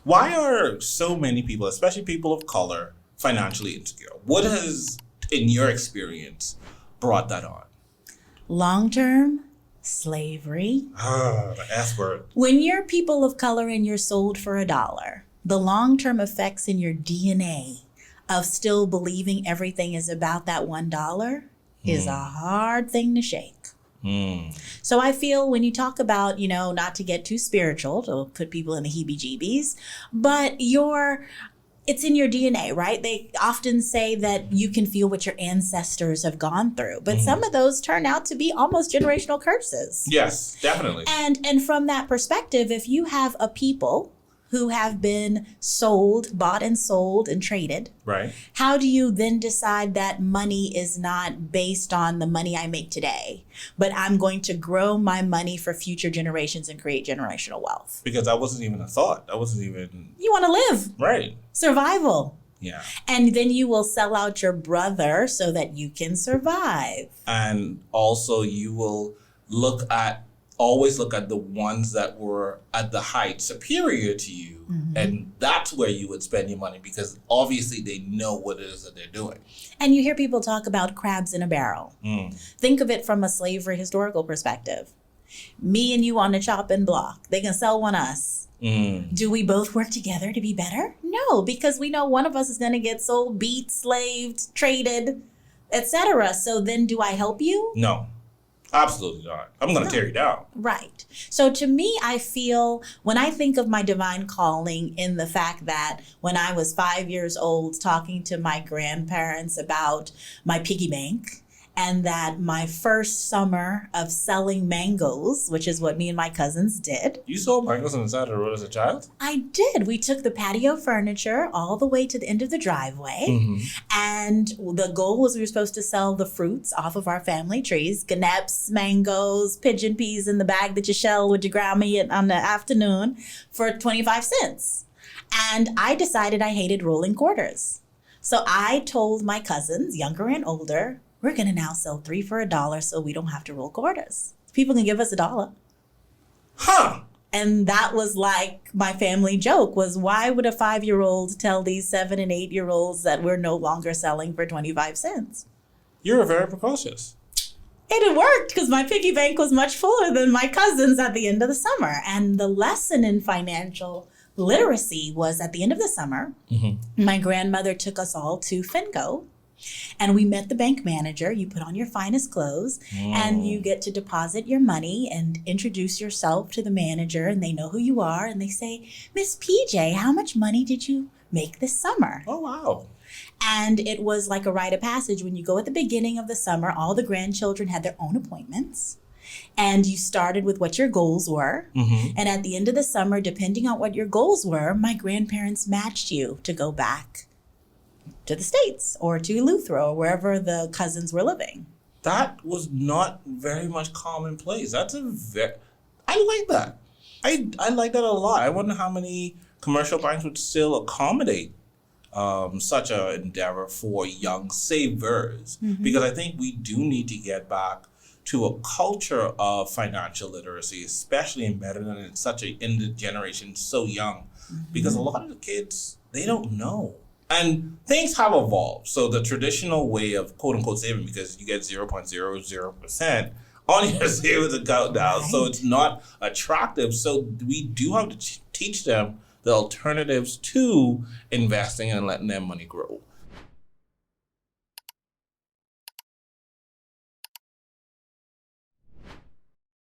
Why are so many people, especially people of color, financially insecure? What has, in your experience, brought that on? Long-term slavery. The S word. When you're people of color and you're sold for $1, the long-term effects in your DNA of still believing everything is about that $1 is a hard thing to shake. So I feel when you talk about, not to get too spiritual, to put people in the heebie-jeebies, but it's in your DNA, right? They often say that you can feel what your ancestors have gone through, but some of those turn out to be almost generational curses. Yes, definitely. And from that perspective, if you have a people who have been bought and sold and traded, right? How do you then decide that money is not based on the money I make today, but I'm going to grow my money for future generations and create generational wealth? Because that wasn't even a thought. That wasn't even... You want to live. Right. Survival. Yeah. And then you will sell out your brother so that you can survive. And also you will always look at the ones that were at the height superior to you. And that's where you would spend your money because obviously they know what it is that they're doing. And you hear people talk about crabs in a barrel. Think of it from a slavery historical perspective. Me and you on the chopping block. They can sell one us. Do we both work together to be better? No, because we know one of us is going to get sold, beat, slaved, traded, etc. So then do I help you? No. Absolutely not. I'm going to tear you down. Right. So to me, I feel when I think of my divine calling in the fact that when I was 5 years old talking to my grandparents about my piggy bank, and that my first summer of selling mangoes, which is what me and my cousins did. You sold mangoes on the side of the road as a child? I did. We took the patio furniture all the way to the end of the driveway. And the goal was we were supposed to sell the fruits off of our family trees, ganapes, mangoes, pigeon peas in the bag that you shell with your grandma on the afternoon for 25 cents. And I decided I hated rolling quarters. So I told my cousins, younger and older, we're going to now sell 3 for $1 so we don't have to roll quarters. People can give us $1. Huh. And that was like my family joke was, why would a 5-year-old tell these 7 and 8-year-olds that we're no longer selling for 25 cents? You're very precocious. It worked because my piggy bank was much fuller than my cousins at the end of the summer. And the lesson in financial literacy was at the end of the summer, my grandmother took us all to Finco. And we met the bank manager. You put on your finest clothes and you get to deposit your money and introduce yourself to the manager, and they know who you are. And they say, Miss PJ, how much money did you make this summer? Oh, wow. And it was like a rite of passage. When you go at the beginning of the summer, all the grandchildren had their own appointments. And you started with what your goals were. And at the end of the summer, depending on what your goals were, my grandparents matched you to go back to the States or to Luthro or wherever the cousins were living. That was not very much commonplace. I like that. I like that a lot. I wonder how many commercial banks would still accommodate such an endeavor for young savers. Because I think we do need to get back to a culture of financial literacy, especially embedded in the generation so young. Because a lot of the kids, they don't know. And things have evolved. So the traditional way of quote unquote saving, because you get 0.00% on your savings account now, so it's not attractive. So we do have to teach them the alternatives to investing and letting their money grow.